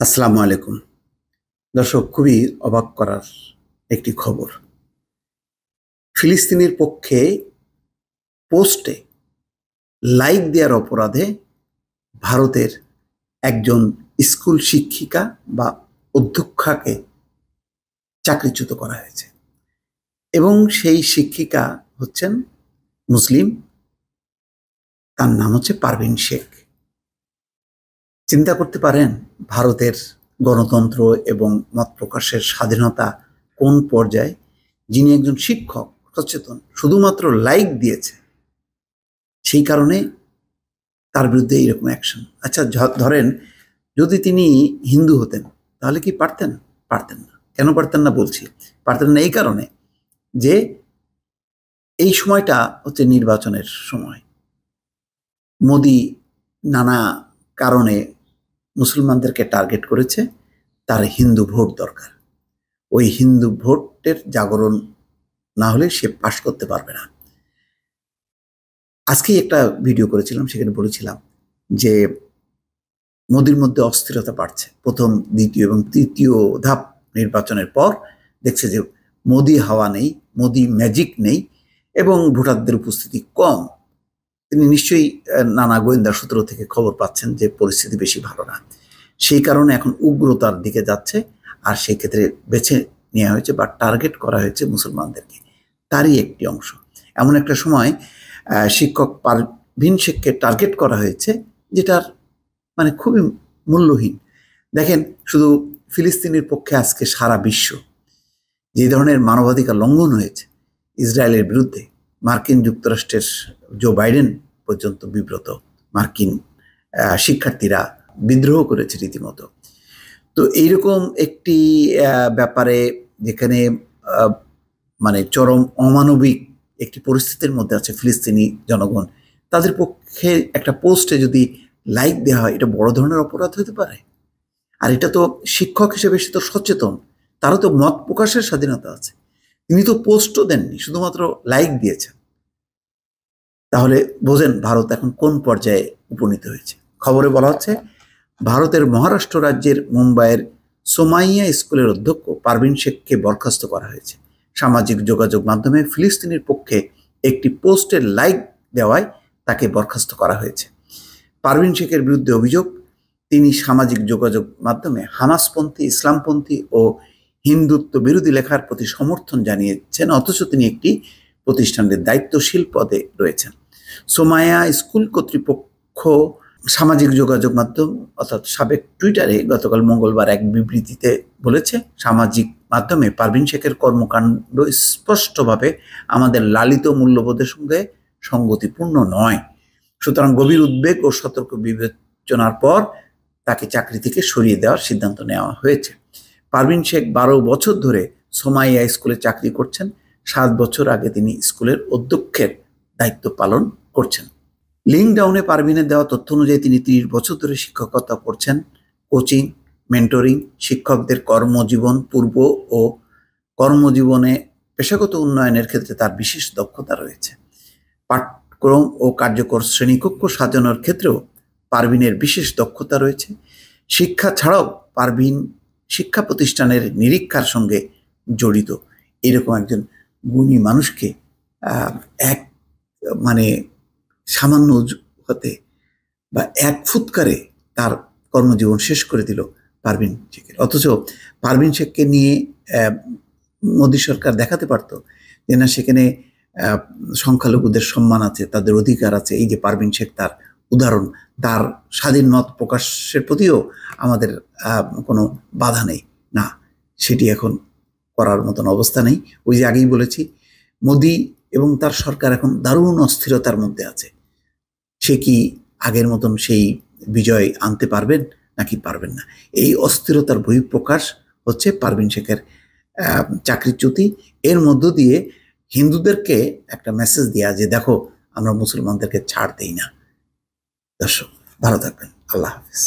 আসসালামু আলাইকুম। দর্শক, খুবই অবাক করার একটি খবর। ফিলিস্তিনের পক্ষে পোস্টে লাইক দেওয়ার অপরাধে ভারতের একজন স্কুল শিক্ষিকা বা অধ্যক্ষাকে চাকরিচ্যুত করা হয়েছে এবং সেই শিক্ষিকা হচ্ছেন মুসলিম। তার নাম হচ্ছে পারভিন শেখ। চিন্তা করতে পারেন ভারতের গণতন্ত্র এবং মত প্রকাশের স্বাধীনতা কোন পর্যায়ে। যিনি একজন শিক্ষক, সচেতন, শুধুমাত্র লাইক দিয়েছে, সেই কারণে তার বিরুদ্ধে এরকম অ্যাকশন। আচ্ছা, ধরেন যদি তিনি হিন্দু হতেন তাহলে কি পারতেন? পারতেন না। কেন পারতেন না বলছি? পারতেন না এই কারণে যে এই সময়টা হচ্ছে নির্বাচনের সময়। মোদি নানা কারণে মুসলমানদেরকে টার্গেট করেছে। তার হিন্দু ভোট দরকার। ওই হিন্দু ভোটের জাগরণ না হলে সে পাশ করতে পারবে না। আজকেই একটা ভিডিও করেছিলাম, সেখানে বলেছিলাম যে মোদির মধ্যে অস্থিরতা বাড়ছে। প্রথম, দ্বিতীয় এবং তৃতীয় ধাপ নির্বাচনের পর দেখছে যে মোদি হাওয়া নেই, মোদি ম্যাজিক নেই এবং ভোটারদের উপস্থিতি কম। তিনি নিশ্চয়ই নানা গোয়েন্দা সূত্র থেকে খবর পাচ্ছেন যে পরিস্থিতি বেশি ভালো না। সেই কারণে এখন উগ্রতার দিকে যাচ্ছে। আর সেই ক্ষেত্রে বেছে নেওয়া হয়েছে বা টার্গেট করা হয়েছে মুসলমানদেরকে। তারই একটি অংশ। এমন একটা সময় শিক্ষক পারভিন শেখকে টার্গেট করা হয়েছে, যেটার মানে খুবই মূল্যহীন। দেখেন, শুধু ফিলিস্তিনের পক্ষে আজকে সারা বিশ্ব যে ধরনের মানবাধিকার লঙ্ঘন হয়েছে ইসরায়েলের বিরুদ্ধে, মার্কিন যুক্তরাষ্ট্রের জো বাইডেন পর্যন্ত বিব্রত। মার্কিন শিক্ষার্থীরা বিদ্রোহ করেছে রীতিমতো। তো এইরকম একটি ব্যাপারে, যেখানে মানে চরম অমানবিক একটি পরিস্থিতির মধ্যে আছে ফিলিস্তিনি জনগণ, তাদের পক্ষে একটা পোস্টে যদি লাইক দেওয়া হয়, এটা বড় ধরনের অপরাধ হতে পারে। আর এটা তো শিক্ষক হিসেবে সে তো সচেতন, তারও তো মত প্রকাশের স্বাধীনতা আছে। তিনি তো পোস্টও দেননি, শুধুমাত্র লাইক দিয়েছেন। তাহলে বোঝেন ভারত এখন কোন পর্যায়ে উপনীত হয়েছে। খবরে বলা হচ্ছে ভারতের মহারাষ্ট্র রাজ্যের মুম্বাইয়ের সোমাইয়া স্কুলের অধ্যক্ষ পারভিন শেখকে বরখাস্ত করা হয়েছে। সামাজিক যোগাযোগ মাধ্যমে ফিলিস্তিনের পক্ষে একটি পোস্টের লাইক দেওয়ায় তাকে বরখাস্ত করা হয়েছে। পারভিন শেখের বিরুদ্ধে অভিযোগ, তিনি সামাজিক যোগাযোগ মাধ্যমে হামাসপন্থী, ইসলামপন্থী ও হিন্দুত্ব বিরোধী লেখার প্রতি সমর্থন জানিয়েছেন, অথচ তিনি একটি প্রতিষ্ঠানের দায়িত্বশীল পদে রয়েছেন। সোমাইয়া স্কুল কর্তৃপক্ষ সামাজিক যোগাযোগ মাধ্যম অর্থাৎ সাবেক টুইটারে গতকাল মঙ্গলবার এক বিবৃতিতে বলেছে, সামাজিক মাধ্যমে পারভিন শেখের কর্মকাণ্ড স্পষ্টভাবে আমাদের লালিত মূল্যবোধের সঙ্গে সঙ্গতিপূর্ণ নয়। সুতরাং গভীর উদ্বেগ ও সতর্ক বিবেচনার পর তাকে চাকরি থেকে সরিয়ে দেওয়ার সিদ্ধান্ত নেওয়া হয়েছে। পারভিন শেখ 12 বছর ধরে সোমাইয়া স্কুলে চাকরি করছেন। 7 বছর আগে তিনি স্কুলের অধ্যক্ষের দায়িত্ব পালন করছেন। লিঙ্কডাউনে পারভিনের দেওয়া তথ্য অনুযায়ী তিনি 30 বছর ধরে শিক্ষকতা করছেন। কোচিং, মেন্টরিং, শিক্ষকদের কর্মজীবন পূর্ব ও কর্মজীবনে পেশাগত উন্নয়নের ক্ষেত্রে তার বিশেষ দক্ষতা রয়েছে। পাঠ্যক্রম ও কার্যকর শ্রেণীকক্ষ সাজানোর ক্ষেত্রেও পারভিনের বিশেষ দক্ষতা রয়েছে। শিক্ষা ছাড়াও পারভিন শিক্ষা প্রতিষ্ঠানের নিরীক্ষার সঙ্গে জড়িত। এরকম একজন গুণী মানুষকে এক মানে সামান্য হতে বা এক ফুৎকারে তার কর্মজীবন শেষ করে দিল পারভিন শেখের। অথচ পারভিন শেখকে নিয়ে মোদী সরকার দেখাতে পারত যে না, সেখানে সংখ্যালঘুদের সম্মান আছে, তাদের অধিকার আছে। এই যে পারভিন শেখ, তার উদাহরণ, তার স্বাধীন মত প্রকাশের প্রতিও আমাদের কোনো বাধা নেই। না, সেটি এখন করার মতন অবস্থা নেই। ওই যে আগেই বলেছি, মোদি এবং তার সরকার এখন দারুণ অস্থিরতার মধ্যে আছে। সে কি আগের মতন সেই বিজয় আনতে পারবেন নাকি পারবেন না? এই অস্থিরতার বহিঃপ্রকাশ হচ্ছে পারভিন শেখের চাকরিচ্যুতি। এর মধ্য দিয়ে হিন্দুদেরকে একটা মেসেজ দেয়া যে দেখো, আমরা মুসলমানদেরকে ছাড় দেই না। দর্শক, ভালো থাকবেন। আল্লাহ হাফিজ।